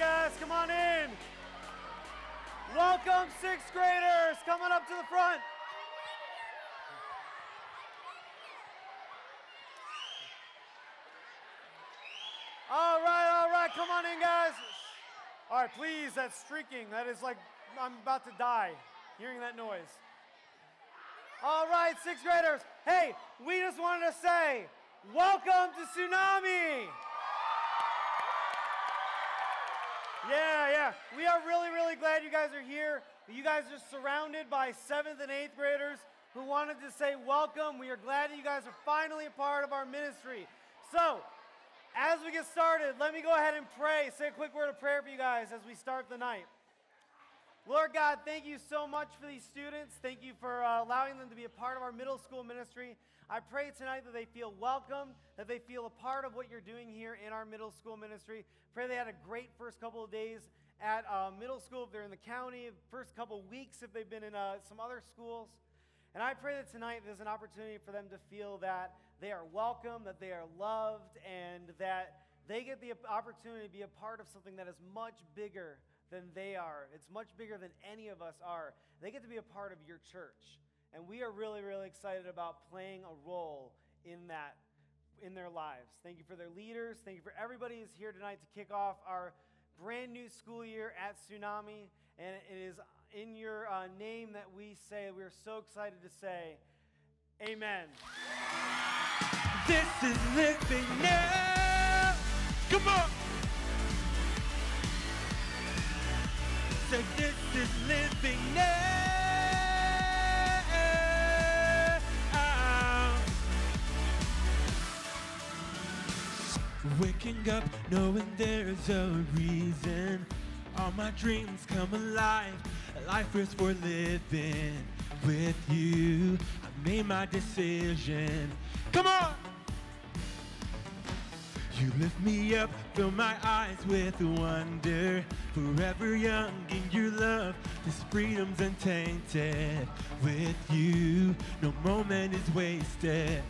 guys. Come on in. Welcome, sixth graders. Coming up to the front. All right. Come on in, guys. All right, please, that's streaking. That is like I'm about to die hearing that noise. All right, sixth graders. Hey, we just wanted to say, welcome to Tsunami. Yeah. We are really glad you guys are here. You guys are surrounded by 7th and 8th graders who wanted to say welcome. We are glad that you guys are finally a part of our ministry. So, as we get started, let me go ahead and pray. Say a quick word of prayer for you guys as we start the night. Lord God, thank you so much for these students. Thank you for allowing them to be a part of our middle school ministry. I pray tonight that they feel welcome, that they feel a part of what you're doing here in our middle school ministry. Pray they had a great first couple of days at middle school if they're in the county, first couple of weeks if they've been in some other schools. And I pray that tonight there's an opportunity for them to feel that they are welcome, that they are loved, and that they get the opportunity to be a part of something that is much bigger than they are. It's much bigger than any of us are. They get to be a part of your church. And we are really excited about playing a role in that, in their lives. Thank you for their leaders. Thank you for everybody who's here tonight to kick off our brand new school year at Tsunami. And it is in your name that we say, we're so excited to say, amen. This is living now. Come on. Say this is living now. Waking up knowing there's a reason. All my dreams come alive. Life is for living with you. I made my decision. Come on! You lift me up, fill my eyes with wonder. Forever young in your love, this freedom's untainted. With you, no moment is wasted.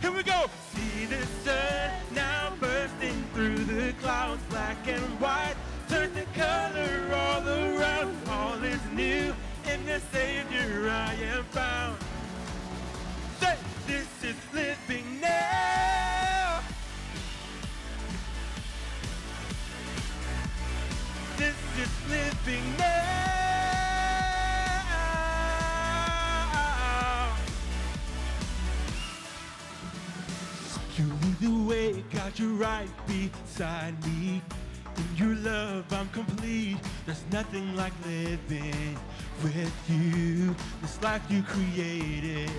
Here we go! See the sun now bursting through the clouds. Black and white turn to color all around. All is new, in the Savior I am found. Say, this is living now. This is living now. You lead the way, God, you're right beside me. In your love, I'm complete. There's nothing like living with you. This life you created,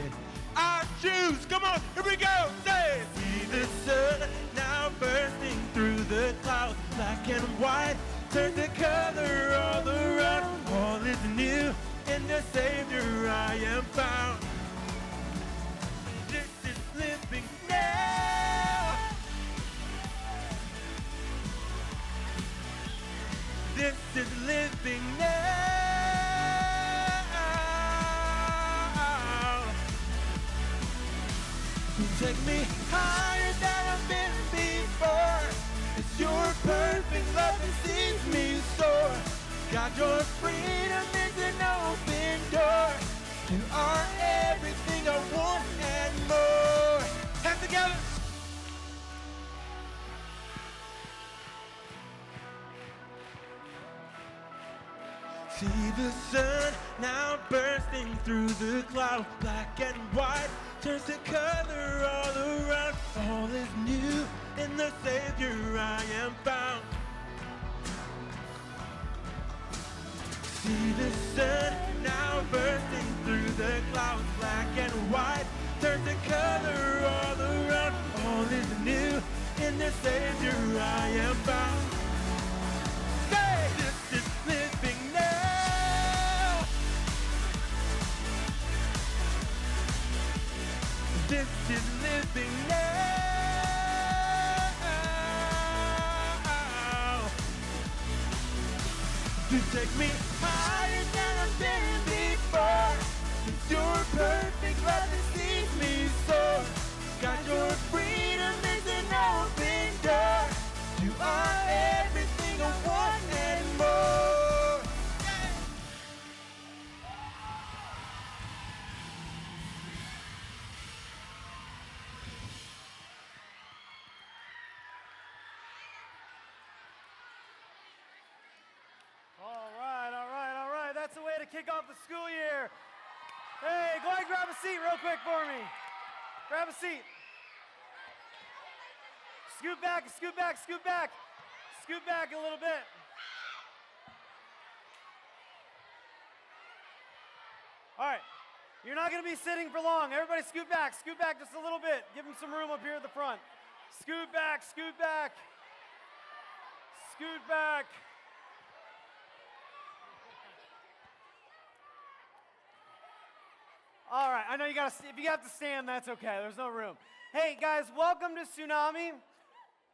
I choose. Come on, here we go. Say, see the sun now bursting through the clouds. Black and white turn to color all around. All is new, in the Savior I am found. This is living now. This is living now. You take me higher than I've been before. It's your perfect love that sees me soar. God, your freedom is an open door. You are everything I want and more. Hands together. See the sun now bursting through the cloud. Black and white turns to color all around. All is new, in the Savior I am found. See the sun now bursting through the clouds. Black and white turns to color all around. All is new, in the Savior I am found. Say, this is living now. This is living now. You take me higher than I've been before. It's your perfect love that sees me soar. God, your freedom is an open door. You are That's the way to kick off the school year. Hey, go ahead and grab a seat real quick for me. Grab a seat. Scoot back, scoot back, scoot back. Scoot back a little bit. All right, you're not gonna be sitting for long. Everybody scoot back just a little bit. Give them some room up here at the front. Scoot back, scoot back. Scoot back. All right, I know you gotta, if you have to stand, that's okay, there's no room. Hey guys, welcome to Tsunami.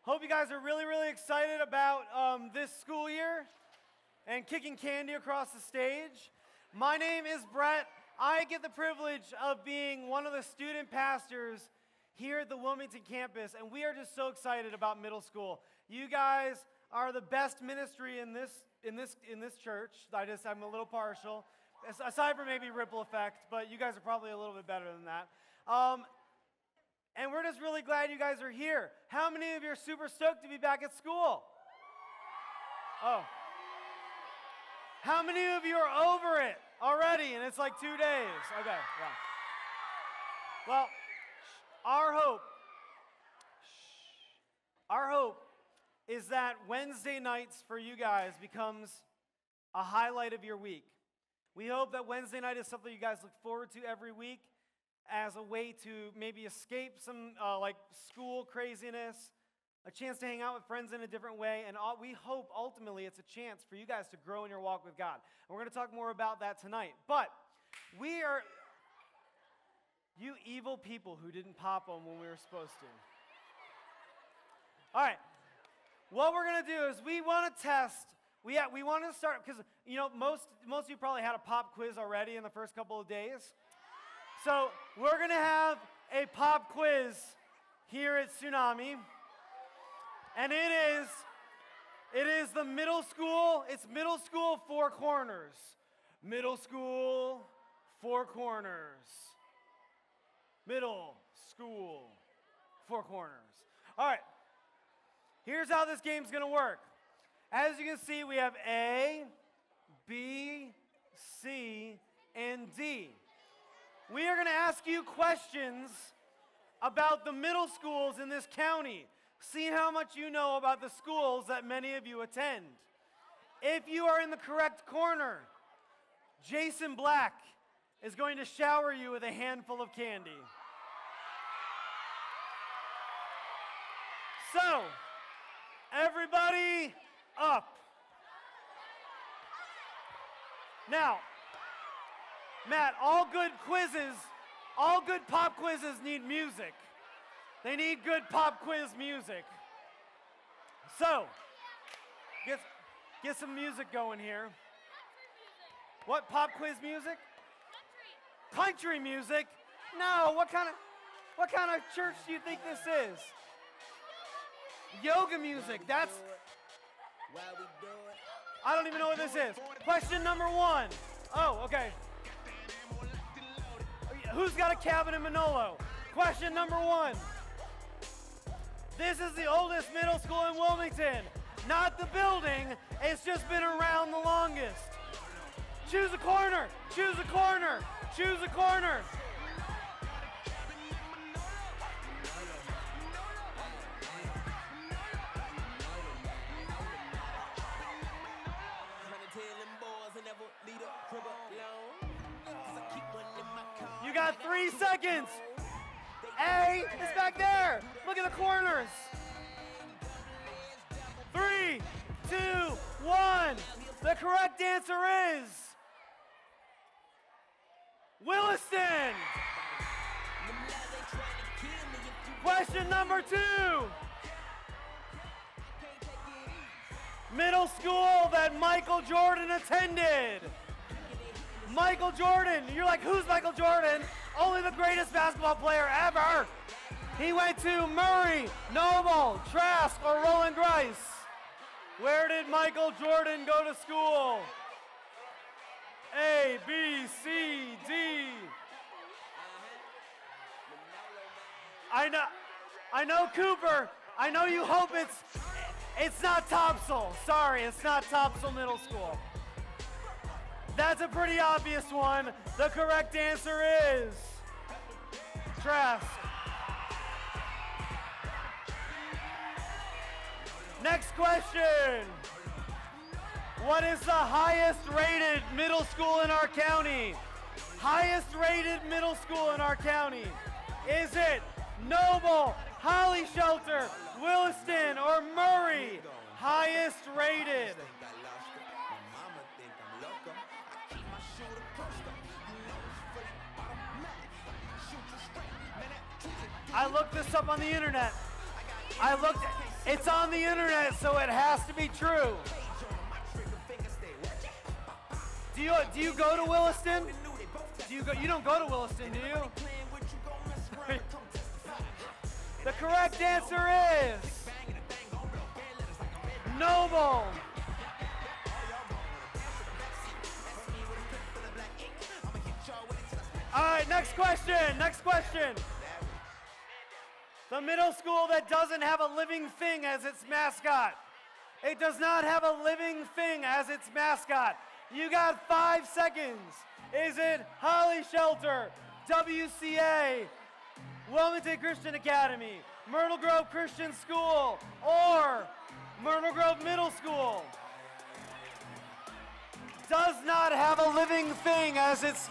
Hope you guys are really, really excited about this school year and kicking candy across the stage. My name is Brett. I get the privilege of being one of the student pastors here at the Wilmington campus, and we are just so excited about middle school. You guys are the best ministry in this church. I'm a little partial, aside from maybe Ripple Effect, but you guys are probably a little bit better than that. And we're just really glad you guys are here. How many of you are super stoked to be back at school? Oh. How many of you are over it already and it's like 2 days? Okay, yeah. Well, our hope is that Wednesday nights for you guys becomes a highlight of your week. We hope that Wednesday night is something you guys look forward to every week as a way to maybe escape some like school craziness, a chance to hang out with friends in a different way, and we hope ultimately it's a chance for you guys to grow in your walk with God. And we're going to talk more about that tonight. But we are, you evil people who didn't pop them when we were supposed to. All right, what we're going to do is we want to test, we want to start, because you know, most of you probably had a pop quiz already in the first couple of days. So we're going to have a pop quiz here at Tsunami. And it is the middle school, it's middle school four corners. Middle school four corners. Middle school four corners. All right, here's how this game's going to work. As you can see, we have A, B, C, and D. We are going to ask you questions about the middle schools in this county. See how much you know about the schools that many of you attend. If you are in the correct corner, Jason Black is going to shower you with a handful of candy. So, everybody up. Now, Matt, all good pop quizzes need music. They need good pop quiz music. So, get some music going here. What, pop quiz music? Country music? No, what kind of church do you think this is? Yoga music, that's... I don't even know what this is. Question number 1. Oh, okay. Who's got a cabin in Manolo? Question number 1. This is the oldest middle school in Wilmington. Not the building, it's just been around the longest. Choose a corner, choose a corner, choose a corner. You got 3 seconds. A is back there. Look at the corners. 3, 2, 1. The correct answer is Williston. Question number 2. Middle school that Michael Jordan attended. Michael Jordan. You're like, who's Michael Jordan? Only the greatest basketball player ever. He went to Murray, Noble, Trask, or Roland Grice. Where did Michael Jordan go to school? A, B, C, D. I know Cooper. I know you hope it's not Topsail. Sorry, it's not Topsail Middle School. That's a pretty obvious one. The correct answer is Trask. Next question. What is the highest rated middle school in our county? Highest rated middle school in our county. Is it Noble, Holly Shelter, Williston, or Murray? Highest rated. I looked this up on the internet. It's on the internet, so it has to be true. Do you go to Williston? You don't go to Williston, do you? The correct answer is Noble. All right, next question. The middle school that doesn't have a living thing as its mascot. It does not have a living thing as its mascot. You got 5 seconds. Is it Holly Shelter, WCA, Wilmington Christian Academy, Myrtle Grove Christian School, or Myrtle Grove Middle School? Does not have a living thing as its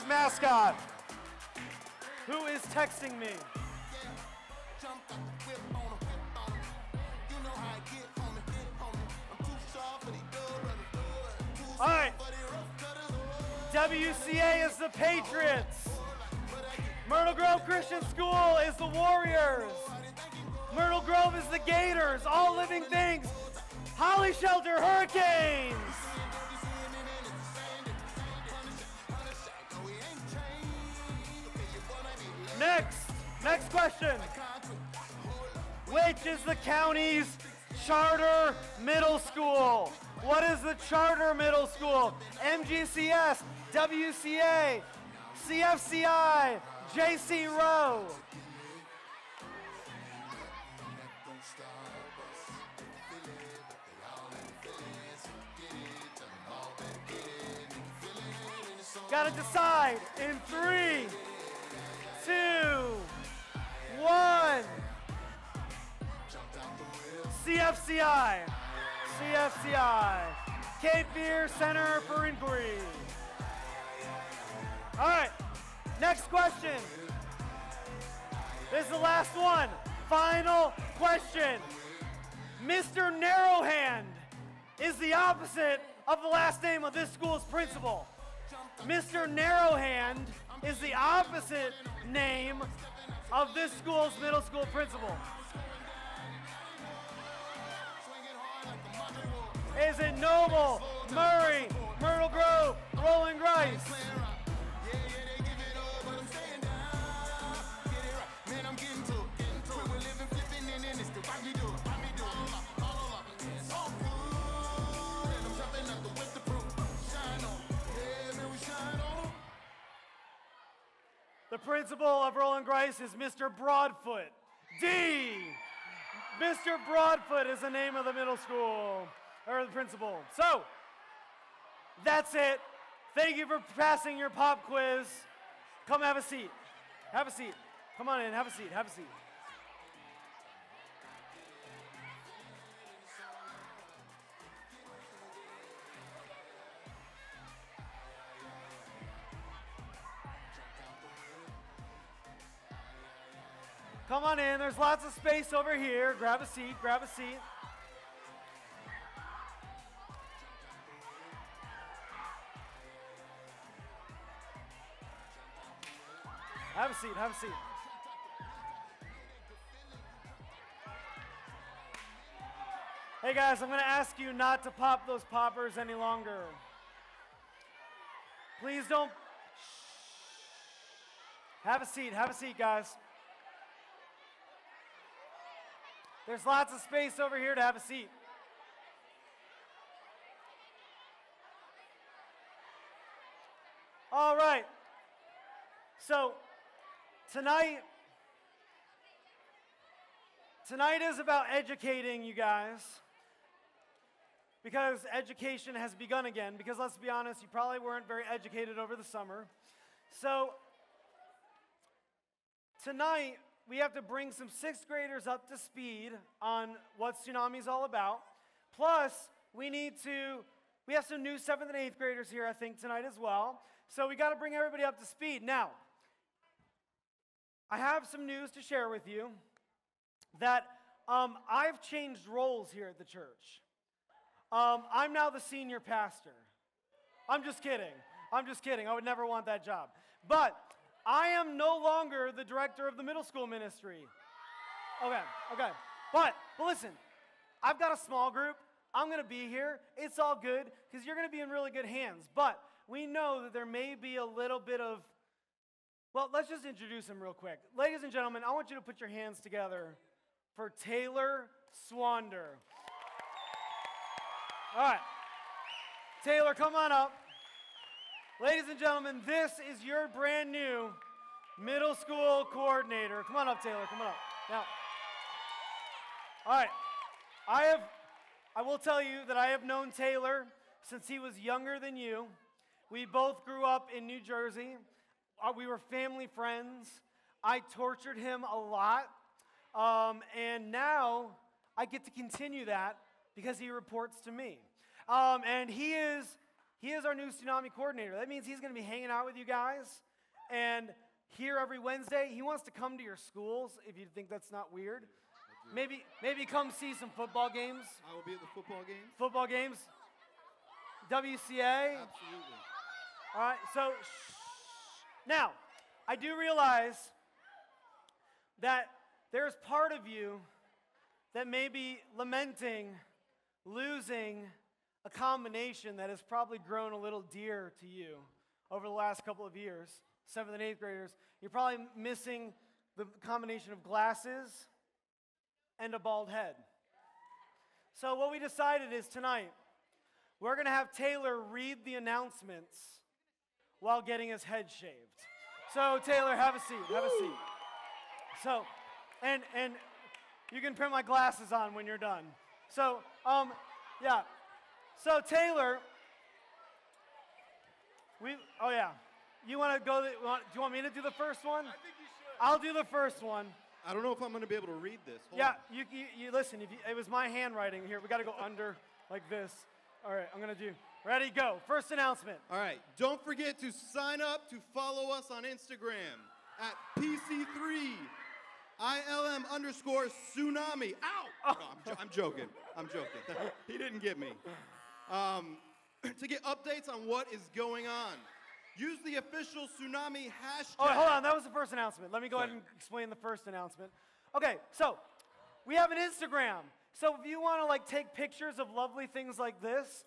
mascot. Who is texting me? All right. WCA is the Patriots. Myrtle Grove Christian School is the Warriors. Myrtle Grove is the Gators. All living things. Holly Shelter Hurricanes. Next question. Which is the county's charter middle school? What is the charter middle school? MGCS, WCA, CFCI, JC Rowe. Gotta decide in 3, 2, 1. CFCI. Cape Fear Center for Inquiry. All right, next question. This is the last one. Final question. Mr. Narrowhand is the opposite of the last name of this school's principal. Mr. Narrowhand is the opposite name of this school's middle school principal. Is it Noble, Murray, Myrtle Grove, Rolling Rice? The principal of Rolling Rice is Mr. Broadfoot. D. Mr. Broadfoot is the name of the middle school. Or the principal. So, that's it. Thank you for passing your pop quiz. Come have a seat. Have a seat. Come on in, have a seat, have a seat. Come on in, there's lots of space over here. Grab a seat, grab a seat. Have a seat, have a seat. Hey guys, I'm going to ask you not to pop those poppers any longer. Please don't. Have a seat, guys. There's lots of space over here to have a seat. All right. So, Tonight is about educating you guys, because education has begun again, because let's be honest, you probably weren't very educated over the summer. So tonight, we have to bring some 6th graders up to speed on what Tsunami is all about. Plus, we have some new 7th and 8th graders here, I think, tonight as well. So we got to bring everybody up to speed. Now, I have some news to share with you that I've changed roles here at the church. I'm now the senior pastor. I'm just kidding. I would never want that job. But I am no longer the director of the middle school ministry. Okay. But listen, I've got a small group. I'm going to be here. It's all good because you're going to be in really good hands. But we know that there may be a little bit of, well, let's just introduce him real quick. Ladies and gentlemen, I want you to put your hands together for Taylor Swander. All right. Taylor, come on up. Ladies and gentlemen, this is your brand new middle school coordinator. Come on up, Taylor. Come on up. Now, all right. I will tell you that I have known Taylor since he was younger than you. We both grew up in New Jersey. We were family friends. I tortured him a lot. And now I get to continue that because he reports to me. And he is our new Tsunami coordinator. That means he's going to be hanging out with you guys. And here every Wednesday, he wants to come to your schools, if you think that's not weird. Maybe come see some football games. I will be at the football games. Football games. WCA. Absolutely. All right, so now, I do realize that there's part of you that may be lamenting losing a combination that has probably grown a little dear to you over the last couple of years, 7th and 8th graders. You're probably missing the combination of glasses and a bald head. So what we decided is tonight, we're going to have Taylor read the announcements while getting his head shaved. So Taylor, have a seat, have a seat. So, and you can put my glasses on when you're done. So, yeah. So Taylor, you want to go, do you want me to do the first one? I think you should. I'll do the first one. I don't know if I'm going to be able to read this. Hold Yeah, on. you listen, it was my handwriting here. We got to go under like this. All right, I'm going to do, ready, go. First announcement. All right. Don't forget to sign up to follow us on Instagram at PC3 ILM_Tsunami. Ow! No, I'm joking. He didn't get me. To get updates on what is going on, use the official Tsunami hashtag. Oh, hold on. That was the first announcement. Let me go ahead and explain the first announcement. Okay, so we have an Instagram. So if you want to take pictures of lovely things like this,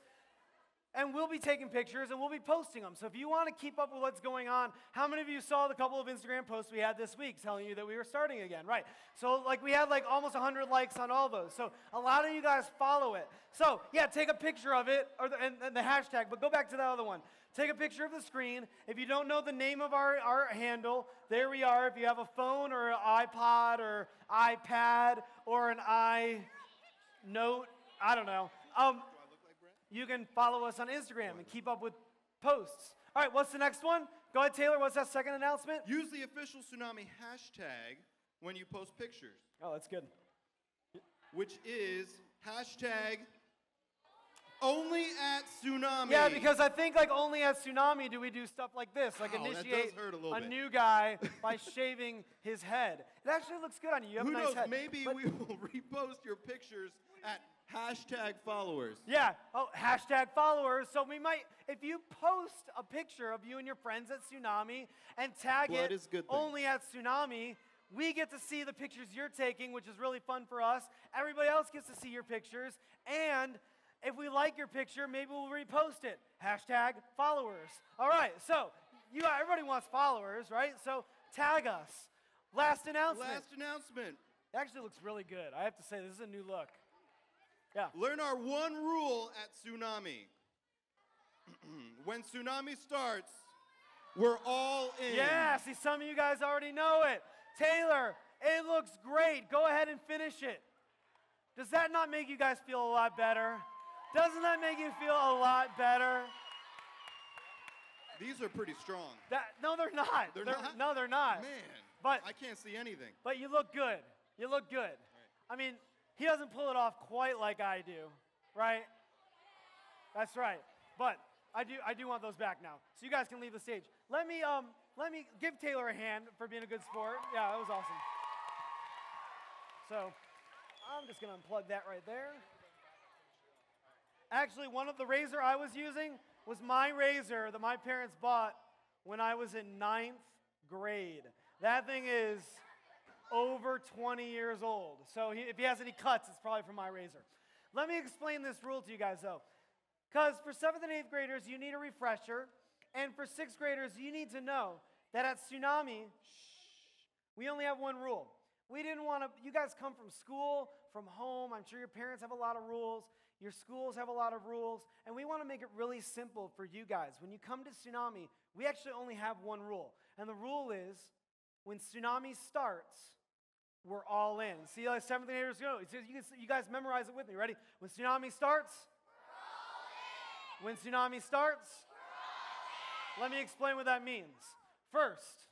and we'll be taking pictures and we'll be posting them. So if you want to keep up with what's going on, how many of you saw the couple of Instagram posts we had this week telling you that we were starting again? Right. So we had almost 100 likes on all those. So a lot of you guys follow it. So yeah, take a picture of it and the hashtag, but go back to the other one. Take a picture of the screen. If you don't know the name of our handle, there we are. If you have a phone or an iPod or iPad or an iNote, I don't know. You can follow us on Instagram and keep up with posts. All right, what's the next one? Go ahead, Taylor. What's that second announcement? Use the official Tsunami hashtag when you post pictures, Oh, that's good. which is hashtag only at Tsunami. Yeah, because I think only at Tsunami do we do stuff like this, Ow, that initiate does hurt a little bit. new guy by shaving his head. It actually looks good on you. You have Who a nice knows? head. Maybe But- we will repost your pictures at hashtag followers. Yeah. Oh, hashtag followers. So we might, if you post a picture of you and your friends at Tsunami and tag Blood it is good thing. only at Tsunami, we get to see the pictures you're taking, which is really fun for us. Everybody else gets to see your pictures. And if we like your picture, maybe we'll repost it. Hashtag followers. All right. So everybody wants followers, right? So tag us. Last announcement. Last announcement. It actually looks really good. I have to say, this is a new look. Yeah. Learn our one rule at Tsunami. When Tsunami starts, we're all in. Yeah, see, some of you guys already know it. Taylor, it looks great. Go ahead and finish it. Does that not make you guys feel a lot better? Doesn't that make you feel a lot better? These are pretty strong. No, they're not. They're not? No, they're not. Man, But I can't see anything. But you look good. You look good. Right. I mean, he doesn't pull it off quite like I do, right? That's right. But I do want those back now. So you guys can leave the stage. Let me give Taylor a hand for being a good sport. Yeah, that was awesome. So I'm just gonna unplug that right there. Actually, one of the razor I was using was my razor that my parents bought when I was in 9th grade. That thing is over 20 years old. So if he has any cuts, it's probably from my razor. Let me explain this rule to you guys, though. Because for 7th and 8th graders, you need a refresher. And for 6th graders, you need to know that at Tsunami, we only have one rule. We didn't want to, you guys come from school, from home. I'm sure your parents have a lot of rules. Your schools have a lot of rules. And we want to make it really simple for you guys. When you come to Tsunami, we actually only have one rule. And the rule is, when Tsunami starts, we're all in. See how 7th and 8ers go? You guys memorize it with me. Ready? When Tsunami starts, we're all in. When Tsunami starts, we're all in. Let me explain what that means. First,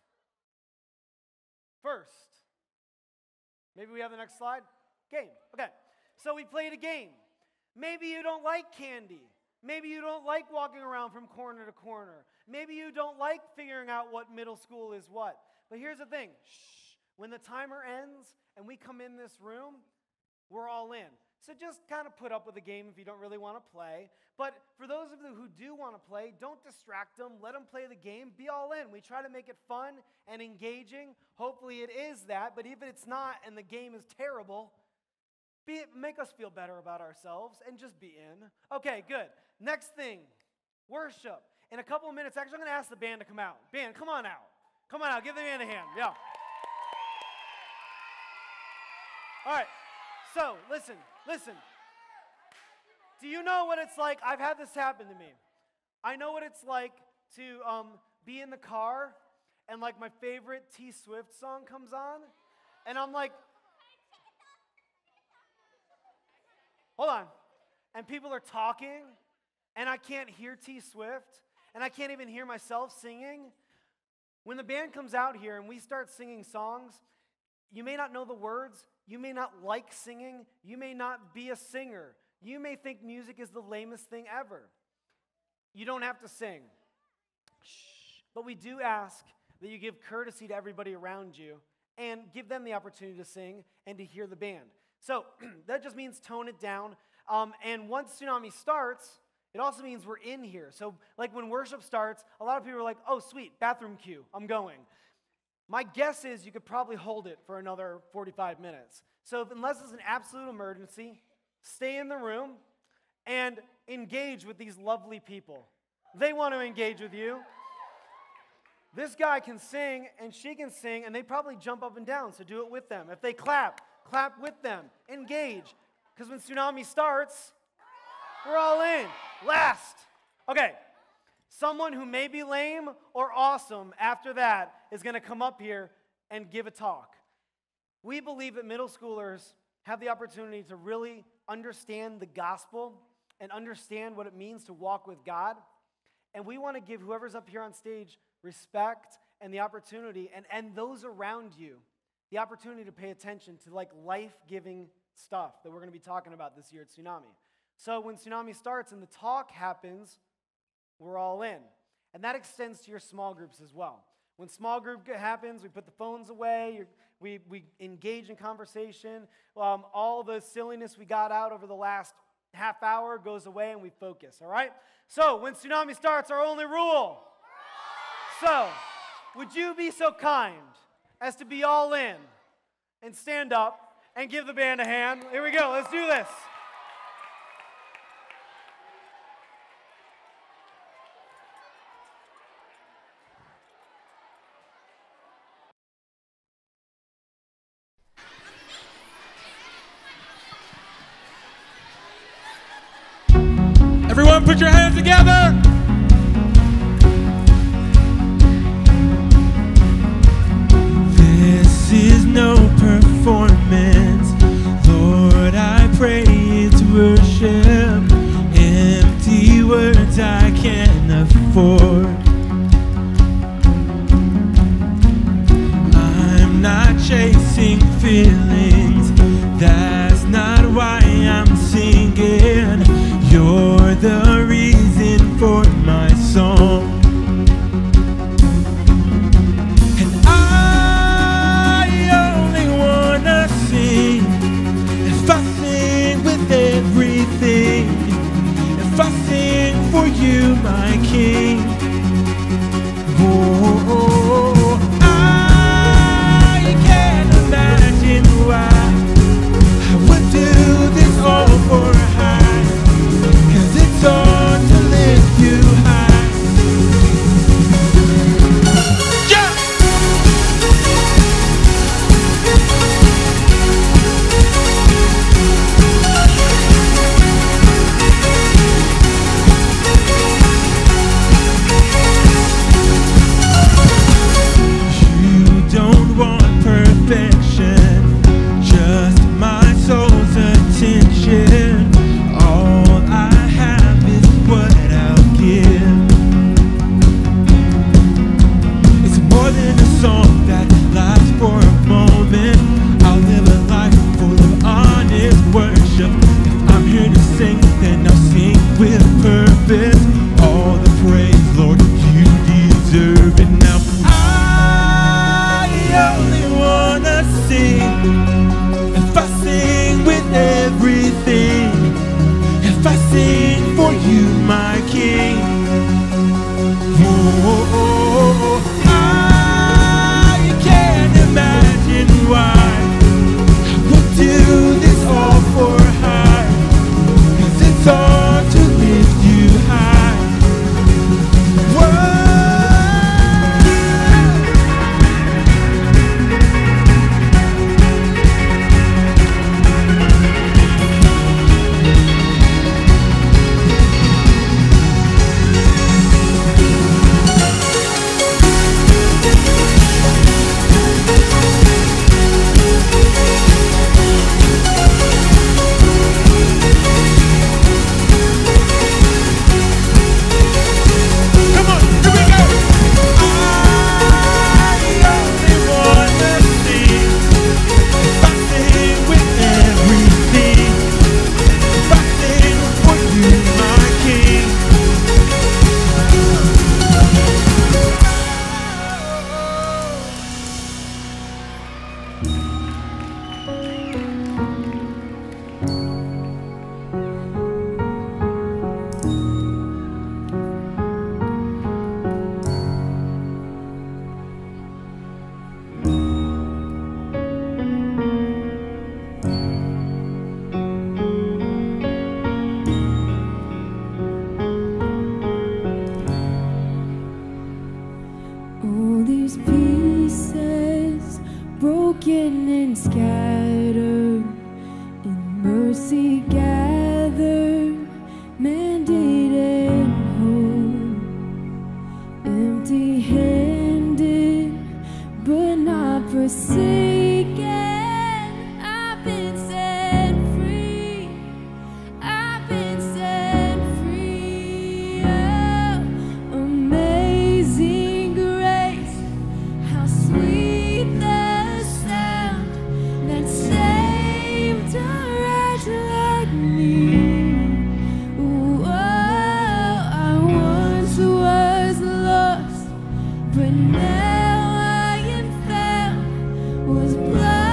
maybe we have the next slide. Game. Okay. So we played a game. Maybe you don't like candy. Maybe you don't like walking around from corner to corner. Maybe you don't like figuring out what middle school is what. But here's the thing. When the timer ends and we come in this room, we're all in. So just kind of put up with the game if you don't really want to play. But for those of you who do want to play, don't distract them. Let them play the game. Be all in. We try to make it fun and engaging. Hopefully it is that. But even if it's not and the game is terrible, make us feel better about ourselves and just be in. Okay, good. Next thing, worship. In a couple of minutes, actually, I'm going to ask the band to come out. Band, come on out. Come on out. Give the band a hand. Yeah. All right. So, listen. Do you know what it's like? I've had this happen to me. I know what it's like to be in the car and like my favorite T Swift song comes on and I'm like, hold on. And people are talking and I can't hear T Swift and I can't even hear myself singing. When the band comes out here and we start singing songs, you may not know the words. You may not like singing. You may not be a singer. You may think music is the lamest thing ever. You don't have to sing. Shh. But we do ask that you give courtesy to everybody around you and give them the opportunity to sing and to hear the band. So that just means tone it down. And once Tsunami starts, it also means we're in here. So like when worship starts, a lot of people are like, oh, sweet, bathroom queue, I'm going. My guess is you could probably hold it for another 45 minutes. So unless it's an absolute emergency, stay in the room and engage with these lovely people. They want to engage with you. This guy can sing and she can sing and they probably jump up and down, so do it with them. If they clap with them. Engage. Because when Tsunami starts, we're all in. Last. Okay. Someone who may be lame or awesome after that is going to come up here and give a talk. We believe that middle schoolers have the opportunity to really understand the gospel and understand what it means to walk with God. And we want to give whoever's up here on stage respect and the opportunity, and those around you, the opportunity to pay attention to like life-giving stuff that we're going to be talking about this year at Tsunami. So when Tsunami starts and the talk happens, we're all in. And that extends to your small groups as well. When small group happens, we put the phones away, we engage in conversation. All the silliness we got out over the last half hour goes away and we focus, all right? So when Tsunami starts, our only rule. So would you be so kind as to be all in and stand up and give the band a hand? Here we go, let's do this. Everyone put your hands together. This is no performance. Lord, I pray it's worship. feelings. That's not why I'm singing. You're the reason for my song. And I only wanna sing if I sing with everything. If I sing for you, my King. Oh, I can't imagine why I would do this all for a high, 'cause it's all to lift you high. Yeah! You don't want perfection, just my soul's attention. All I have is what I'll give. It's more than a song that lasts for a moment. I'll live a life full of honest worship. If I'm here to sing, then I'll sing with purpose. All the praise, Lord, you deserve it now. I only wanna sing if I sing with everything. If I sing for you, my King. Oh, I can't imagine why I would do this all for a high, 'cause it's all to lift you high. Whoa. Come on, here we go. I only wanna sing if I sing with everything. If I sing for you, my King. All these pieces broken and scattered, in mercy gathered, mended and whole, empty-handed but not forsaken. I've been set free. I've been set free. Oh, amazing grace, how sweet the sound that saved a wretch like me. Ooh, oh, I once was lost, but now I am found. Was blind.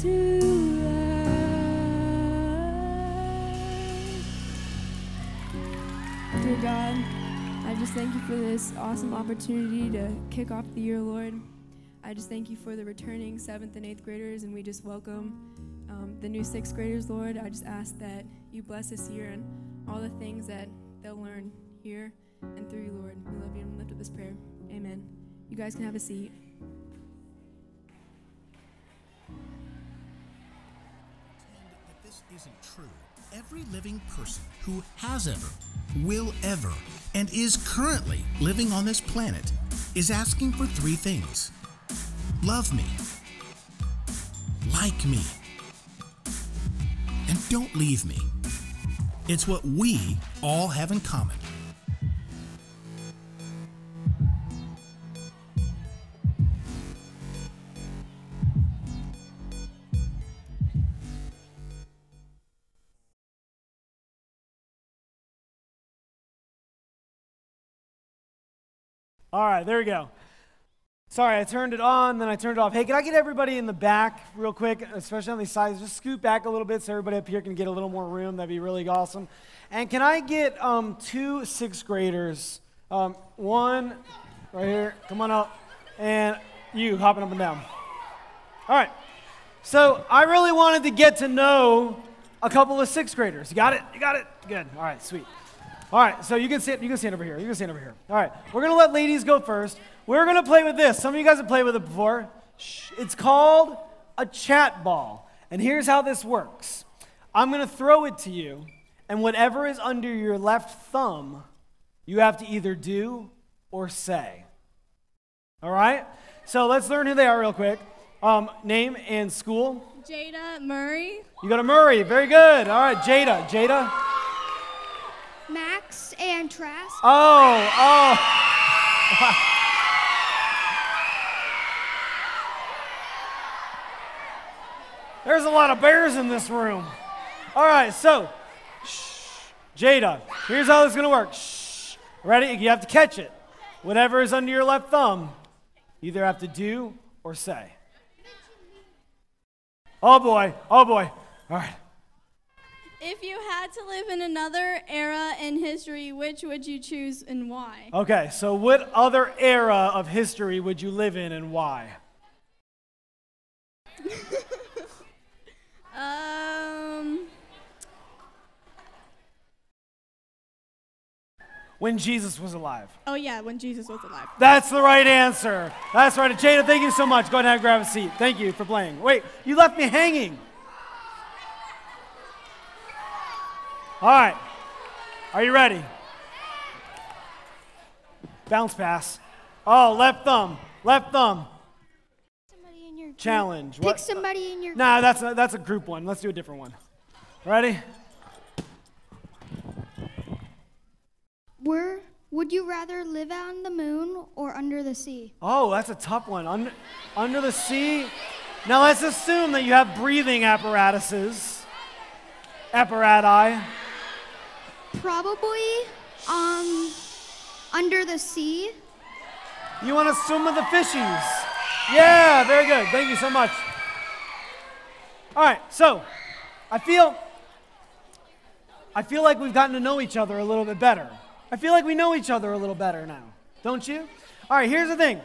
to love. Dear God, I just thank you for this awesome opportunity to kick off the year, Lord. I just thank you for the returning 7th and 8th graders, and we just welcome the new 6th graders, Lord. I just ask that you bless this year and all the things that they'll learn here and through you, Lord. We love you and lift up this prayer. Amen. You guys can have a seat. That this isn't true. Every living person who has ever, will ever, and is currently living on this planet is asking for 3 things. Love me, like me, and don't leave me. It's what we all have in common. All right, there we go. Sorry, I turned it on, then I turned it off. Hey, can I get everybody in the back real quick, especially on these sides? Just scoot back a little bit so everybody up here can get a little more room. That'd be really awesome. And can I get 2 6th graders? One right here. Come on up. And you hopping up and down. All right. So I really wanted to get to know a couple of 6th graders. You got it? You got it? Good. All right, sweet. All right, so you can stand over here. You can stand over here. All right, we're going to let ladies go first. We're going to play with this. Some of you guys have played with it before. It's called a chat ball. And here's how this works. I'm going to throw it to you, and whatever is under your left thumb, you have to either do or say. All right? So let's learn who they are real quick. Name and school. Jada Murray. You got a Murray. Very good. All right, Jada. Jada. Max and Trask. Oh. There's a lot of bears in this room. All right, so, Jada, here's how this is going to work. Ready? You have to catch it. Whatever is under your left thumb, you either have to do or say. Oh, boy. All right. If you had to live in another era in history, which would you choose and why? Okay, so what other era of history would you live in and why? When Jesus was alive. Oh yeah, when Jesus was alive. That's the right answer. That's right. Jada, thank you so much. Go ahead and grab a seat. Thank you for playing. Wait, you left me hanging. All right. Are you ready? Bounce pass. Oh, left thumb. Left thumb. Somebody in your Challenge. Pick What? somebody in your Nah, that's a group one. Let's do a different one. Ready? Would you rather live on the moon or under the sea? Oh, that's a tough one. Under the sea. Now let's assume that you have breathing apparatuses. Apparati. Probably under the sea. You want to swim with the fishies? Yeah, very good. Thank you so much. All right, so I feel like we've gotten to know each other a little bit better. I feel like we know each other a little better now, don't you? All right, here's the thing.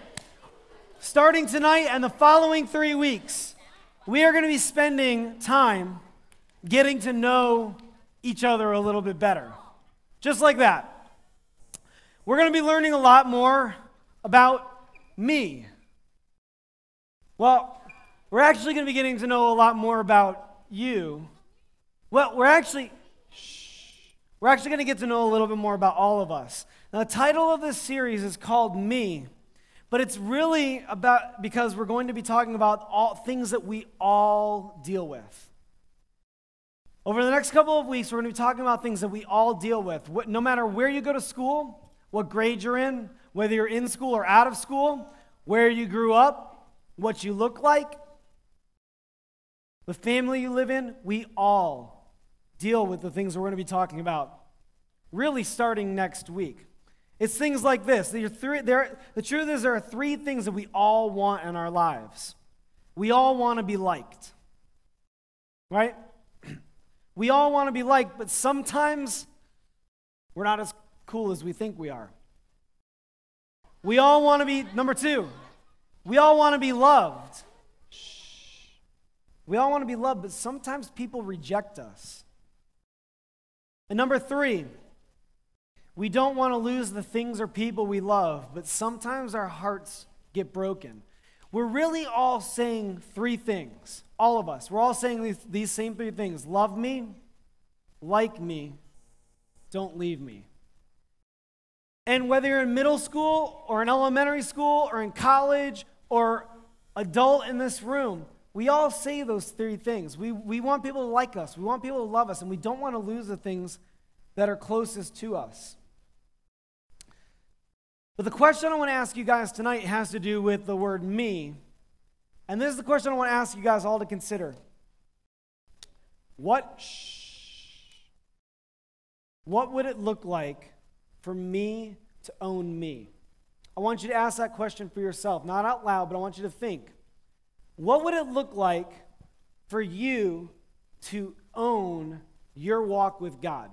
Starting tonight and the following 3 weeks, we are going to be spending time getting to know each other a little bit better. Just like that. We're going to be learning a lot more about me. Well, we're actually going to be getting to know a lot more about you. Well, we're actually going to get to know a little bit more about all of us. Now, the title of this series is called Me, but it's really about, because we're going to be talking about all things that we all deal with. Over the next couple of weeks, we're going to be talking about things that we all deal with. No matter where you go to school, what grade you're in, whether you're in school or out of school, where you grew up, what you look like, the family you live in, we all deal with the things we're going to be talking about, really starting next week. It's things like this. The truth is there are 3 things that we all want in our lives. We all want to be liked. right? We all want to be liked, but sometimes we're not as cool as we think we are. We all want to be, number two, we all want to be loved. We all want to be loved, but sometimes people reject us. And number three, we don't want to lose the things or people we love, but sometimes our hearts get broken. We're really all saying three things, all of us. We're all saying these same three things. Love me, like me, don't leave me. And whether you're in middle school or in elementary school or in college or adult in this room, we all say those three things. We want people to like us. We want people to love us, and we don't want to lose the things that are closest to us. But the question I want to ask you guys tonight has to do with the word me. And this is the question I want to ask you guys all to consider. What would it look like for me to own me? I want you to ask that question for yourself, not out loud, but I want you to think. What would it look like for you to own your walk with God?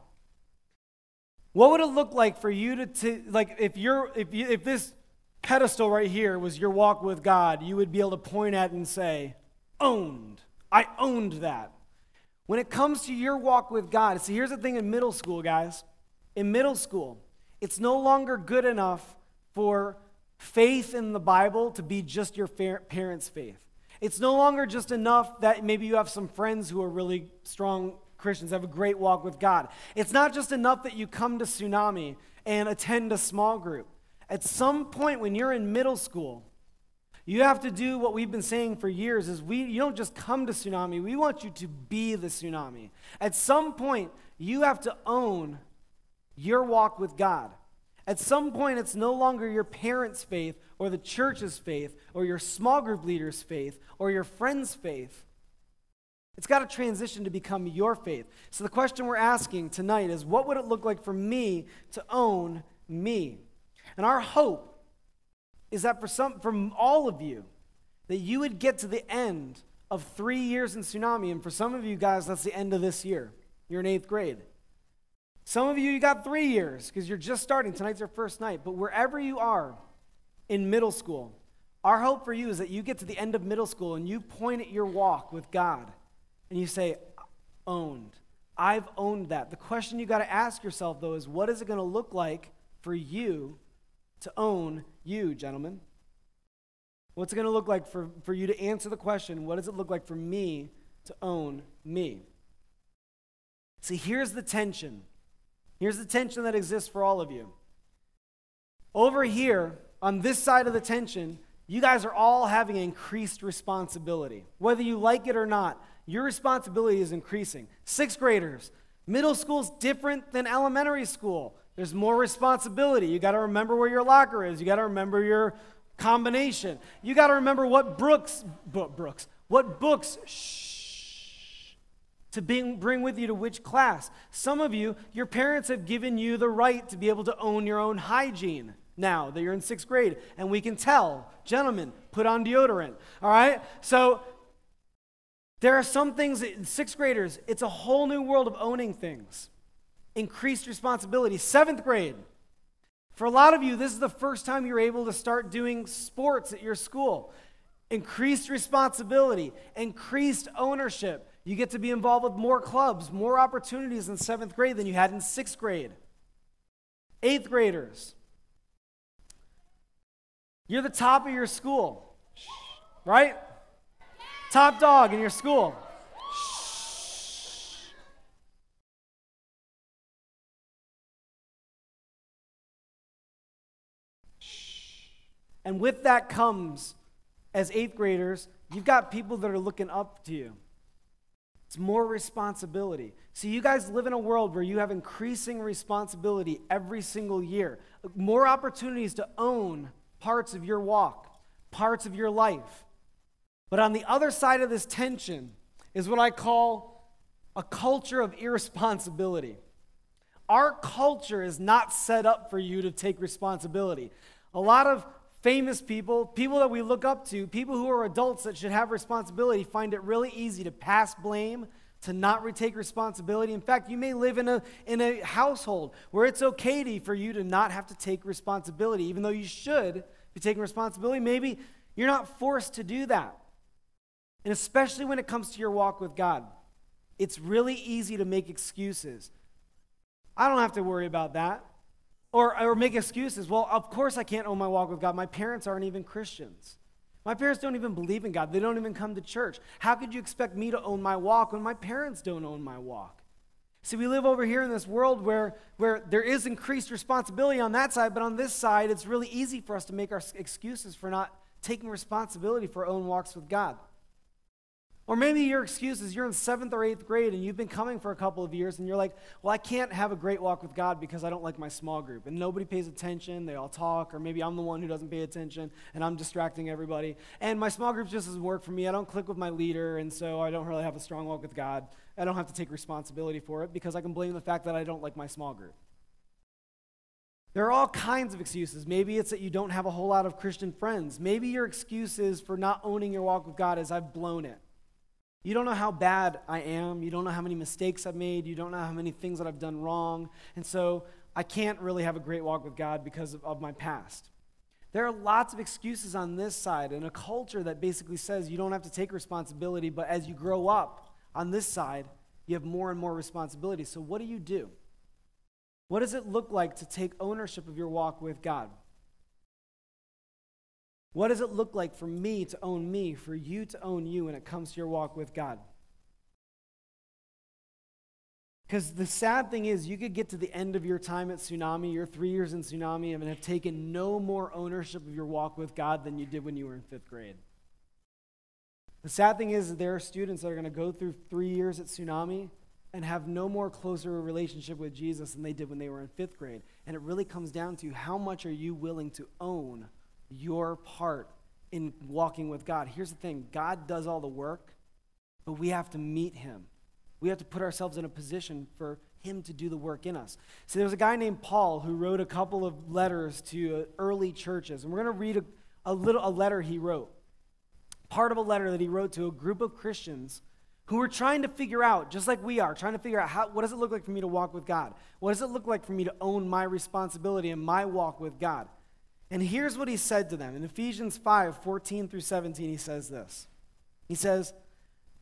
What would it look like for you to like if this pedestal right here was your walk with God, you would be able to point at it and say, owned. I owned that. When it comes to your walk with God, see, here's the thing in middle school, guys. In middle school, it's no longer good enough for faith in the Bible to be just your parents' faith. It's no longer just enough that maybe you have some friends who are really strong Christians, have a great walk with God. It's not just enough that you come to Tsunami and attend a small group. At some point when you're in middle school, you have to do what we've been saying for years is you don't just come to Tsunami, we want you to be the Tsunami. At some point, you have to own your walk with God. At some point, it's no longer your parents' faith or the church's faith or your small group leader's faith or your friend's faith. It's got to transition to become your faith. So the question we're asking tonight is, what would it look like for me to own me? And our hope is that for all of you, that you would get to the end of 3 years in Tsunami. And for some of you guys, that's the end of this year. You're in 8th grade. Some of you got 3 years because you're just starting. Tonight's your first night. But wherever you are in middle school, our hope for you is that you get to the end of middle school and you point at your walk with God and you say, owned. I've owned that. The question you got to ask yourself, though, is what is it going to look like for you to own you, gentlemen? What's it going to look like for you to answer the question, what does it look like for me to own me? See, here's the tension. Here's the tension that exists for all of you. Over here, on this side of the tension, you guys are all having increased responsibility. Whether you like it or not, your responsibility is increasing. 6th graders, middle school's different than elementary school. There's more responsibility. You got to remember where your locker is. You got to remember your combination. You got to remember what books to bring with you to which class. Some of you, your parents have given you the right to be able to own your own hygiene now that you're in 6th grade. And we can tell, gentlemen, put on deodorant, all right? So there are some things that 6th graders, it's a whole new world of owning things. Increased responsibility. 7th grade. For a lot of you, this is the first time you're able to start doing sports at your school. Increased responsibility, increased ownership. You get to be involved with more clubs, more opportunities in 7th grade than you had in 6th grade. 8th graders. You're the top of your school, right? Top dog in your school. And with that comes, as 8th graders, you've got people that are looking up to you. It's more responsibility. So you guys live in a world where you have increasing responsibility every single year. More opportunities to own parts of your walk, parts of your life. But on the other side of this tension is what I call a culture of irresponsibility. Our culture is not set up for you to take responsibility. A lot of famous people, people that we look up to, people who are adults that should have responsibility, find it really easy to pass blame, to not retake responsibility. In fact, you may live in a household where it's okay for you to not have to take responsibility, even though you should be taking responsibility. Maybe you're not forced to do that. And especially when it comes to your walk with God, it's really easy to make excuses. I don't have to worry about that. Or make excuses. Well, of course I can't own my walk with God. My parents aren't even Christians. My parents don't even believe in God. They don't even come to church. How could you expect me to own my walk when my parents don't own my walk? See, we live over here in this world where there is increased responsibility on that side, but on this side, it's really easy for us to make our excuses for not taking responsibility for our own walks with God. Or maybe your excuse is you're in 7th or 8th grade and you've been coming for a couple of years and you're like, well, I can't have a great walk with God because I don't like my small group. And nobody pays attention, they all talk, or maybe I'm the one who doesn't pay attention and I'm distracting everybody. And my small group just doesn't work for me. I don't click with my leader, and so I don't really have a strong walk with God. I don't have to take responsibility for it because I can blame the fact that I don't like my small group. There are all kinds of excuses. Maybe it's that you don't have a whole lot of Christian friends. Maybe your excuse is for not owning your walk with God is I've blown it. You don't know how bad I am. You don't know how many mistakes I've made. You don't know how many things that I've done wrong. And so I can't really have a great walk with God because of my past. There are lots of excuses on this side in a culture that basically says you don't have to take responsibility, but as you grow up on this side, you have more and more responsibility. So what do? What does it look like to take ownership of your walk with God? What does it look like for me to own me, for you to own you when it comes to your walk with God? Because the sad thing is you could get to the end of your time at Tsunami, your 3 years in Tsunami, and have taken no more ownership of your walk with God than you did when you were in 5th grade. The sad thing is that there are students that are going to go through 3 years at Tsunami and have no more closer relationship with Jesus than they did when they were in 5th grade. And it really comes down to how much are you willing to own your part in walking with God. Here's the thing, God does all the work, but we have to meet him. We have to put ourselves in a position for him to do the work in us. So there was a guy named Paul who wrote a couple of letters to early churches, and we're going to read a letter he wrote. Part of a letter that he wrote to a group of Christians who were trying to figure out, just like we are, trying to figure out what does it look like for me to walk with God? What does it look like for me to own my responsibility and my walk with God? And here's what he said to them. In Ephesians 5:14 through 17, he says this. He says,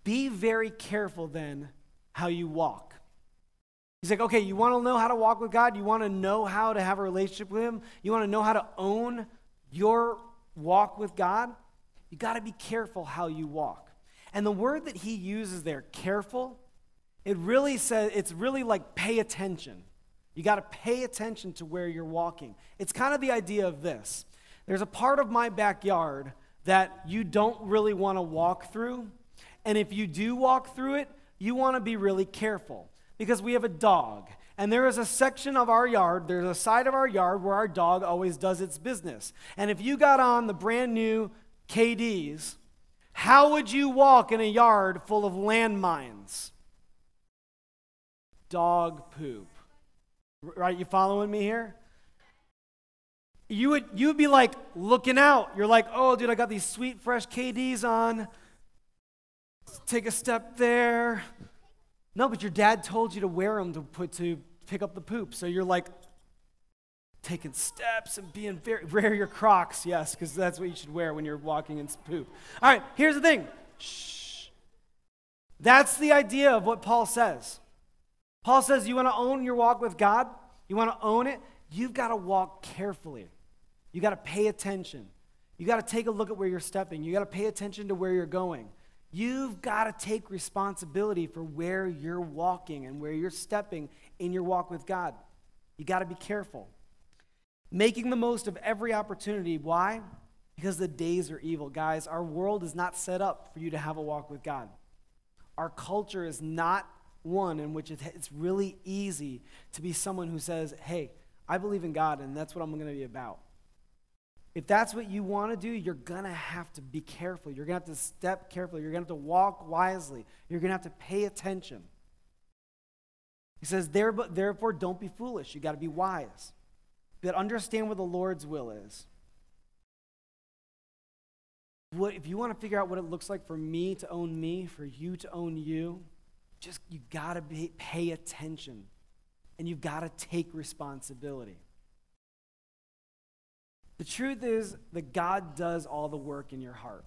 be very careful then how you walk. He's like, okay, you want to know how to walk with God? You want to know how to have a relationship with him? You want to know how to own your walk with God? You got to be careful how you walk. And the word that he uses there, careful, it's really like pay attention. You got to pay attention to where you're walking. It's kind of the idea of this. There's a part of my backyard that you don't really want to walk through. And if you do walk through it, you want to be really careful because we have a dog. And there is a section of our yard, there's a side of our yard where our dog always does its business. And if you got on the brand new KDs, how would you walk in a yard full of landmines? Dog poop. Right, you following me here? You would be like looking out. You're like, oh, dude, I got these sweet, fresh KDs on. Take a step there. No, but your dad told you to wear them to pick up the poop. So you're like taking steps and being wear your Crocs, yes, because that's what you should wear when you're walking in poop. All right, here's the thing. Shh. That's the idea of what Paul says. Paul says you want to own your walk with God, you want to own it, you've got to walk carefully. You got to pay attention. You got to take a look at where you're stepping. You got to pay attention to where you're going. You've got to take responsibility for where you're walking and where you're stepping in your walk with God. You got to be careful. Making the most of every opportunity. Why? Because the days are evil. Guys, our world is not set up for you to have a walk with God. Our culture is not one in which it's really easy to be someone who says, hey, I believe in God and that's what I'm going to be about. If that's what you want to do, you're going to have to be careful. You're going to have to step carefully. You're going to have to walk wisely. You're going to have to pay attention. He says, therefore, don't be foolish. You got to be wise. But understand what the Lord's will is. if you want to figure out what it looks like for me to own me, for you to own you, you got to pay attention, and you've got to take responsibility. The truth is that God does all the work in your heart.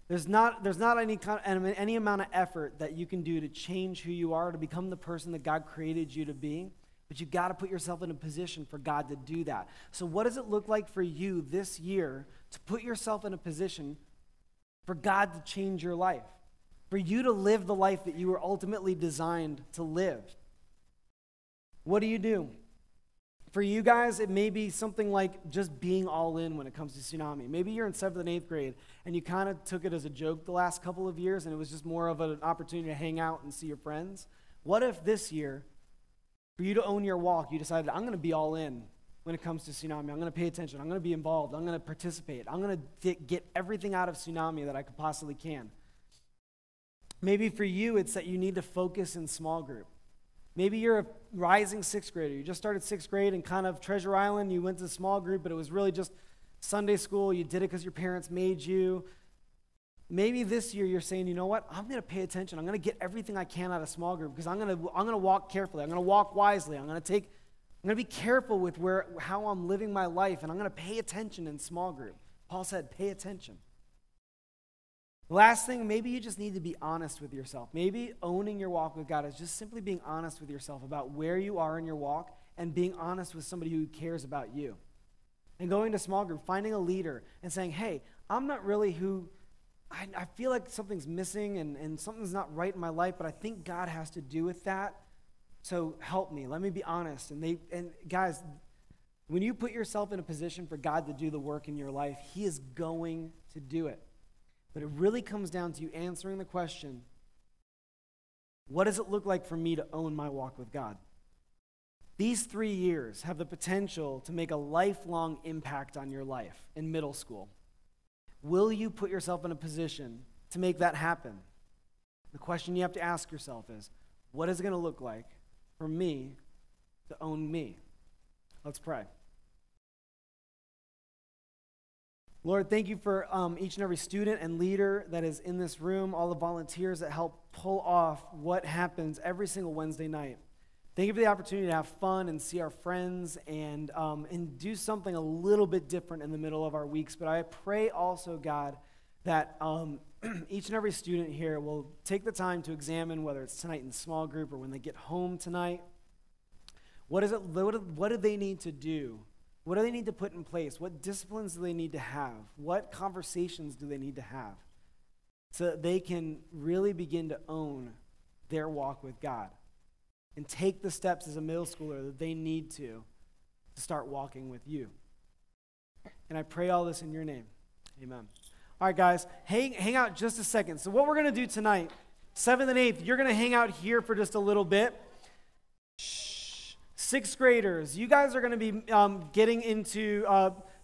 There's not any amount of effort that you can do to change who you are, to become the person that God created you to be, but you've got to put yourself in a position for God to do that. So what does it look like for you this year to put yourself in a position for God to change your life, for you to live the life that you were ultimately designed to live? What do? For you guys, it may be something like just being all in when it comes to Tsunami. Maybe you're in 7th and 8th grade, and you kind of took it as a joke the last couple of years, and it was just more of an opportunity to hang out and see your friends. What if this year, for you to own your walk, you decided, I'm going to be all in when it comes to Tsunami. I'm going to pay attention. I'm going to be involved. I'm going to participate. I'm going to get everything out of Tsunami that I could possibly can. Maybe for you, it's that you need to focus in small group. Maybe you're a rising 6th grader. You just started 6th grade and kind of Treasure Island. You went to small group, but it was really just Sunday school. You did it because your parents made you. Maybe this year you're saying, you know what? I'm going to pay attention. I'm going to get everything I can out of small group because I'm going to walk carefully. I'm going to walk wisely. I'm going to be careful with how I'm living my life, and I'm going to pay attention in small group. Paul said, pay attention. Last thing, maybe you just need to be honest with yourself. Maybe owning your walk with God is just simply being honest with yourself about where you are in your walk and being honest with somebody who cares about you. And going to small group, finding a leader and saying, hey, I'm not really who, I feel like something's missing and something's not right in my life, but I think God has to do with that. So help me. Let me be honest. And guys, when you put yourself in a position for God to do the work in your life, he is going to do it. But it really comes down to you answering the question, what does it look like for me to own my walk with God? These 3 years have the potential to make a lifelong impact on your life in middle school. Will you put yourself in a position to make that happen? The question you have to ask yourself is, what is it going to look like for me to own me? Let's pray. Lord, thank you for each and every student and leader that is in this room, all the volunteers that help pull off what happens every single Wednesday night. Thank you for the opportunity to have fun and see our friends and do something a little bit different in the middle of our weeks. But I pray also, God, that each and every student here will take the time to examine whether it's tonight in small group or when they get home tonight. What do they need to do? What do they need to put in place? What disciplines do they need to have? What conversations do they need to have so that they can really begin to own their walk with God and take the steps as a middle schooler that they need to start walking with you? And I pray all this in your name. Amen. All right, guys, hang out just a second. So what we're going to do tonight, 7th and 8th, you're going to hang out here for just a little bit. 6th graders, you guys are going to be getting into,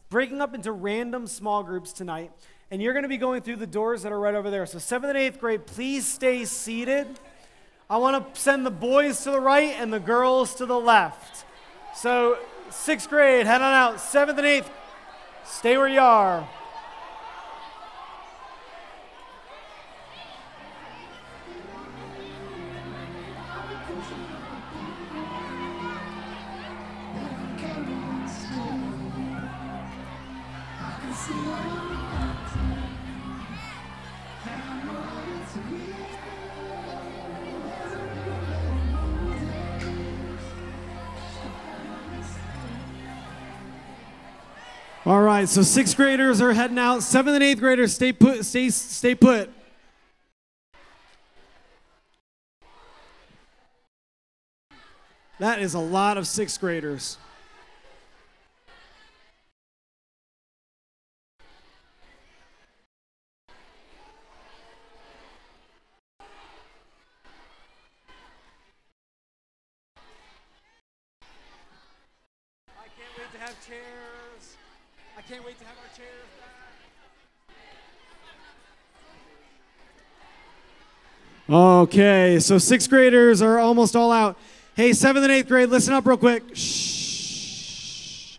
breaking up into random small groups tonight, and you're going to be going through the doors that are right over there. So 7th and 8th grade, please stay seated. I want to send the boys to the right and the girls to the left. So 6th grade, head on out. 7th and 8th, stay where you are. All right, so 6th graders are heading out. 7th and 8th graders, stay put. Stay put. That is a lot of 6th graders. I can't wait to have chairs. I can't wait to have our chairs back. Okay, so 6th graders are almost all out. Hey, 7th and 8th grade, listen up real quick. Shh.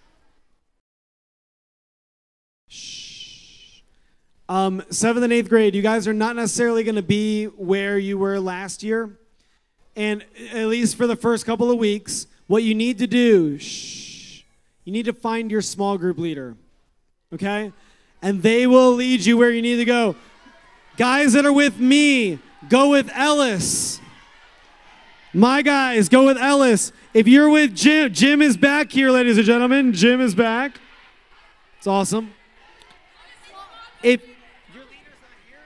Shh. 7th and 8th grade, you guys are not necessarily going to be where you were last year. And at least for the first couple of weeks, what you need to do, you need to find your small group leader, okay? And they will lead you where you need to go. Guys that are with me, go with Ellis. My guys, go with Ellis. If you're with Jim, Jim is back here, ladies and gentlemen. Jim is back. It's awesome. If your leader's not here,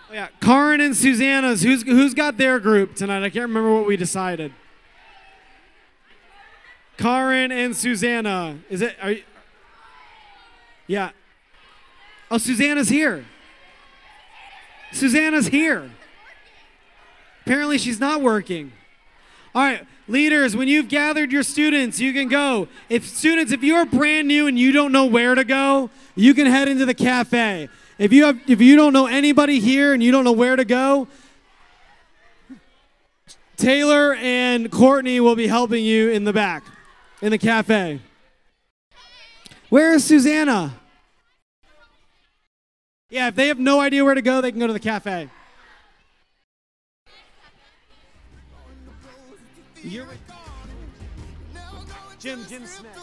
oh yeah, Karin and Susanna's. Who's got their group tonight? I can't remember what we decided. Karin and Susanna. Is it? Are you? Yeah. Oh, Susanna's here. Susanna's here. Apparently she's not working. All right, leaders, when you've gathered your students, you can go. If you're brand new and you don't know where to go, you can head into the cafe. If you don't know anybody here and you don't know where to go, Taylor and Courtney will be helping you in the back, in the cafe. Where is Susanna? Yeah, if they have no idea where to go, they can go to the cafe. Jim Smith.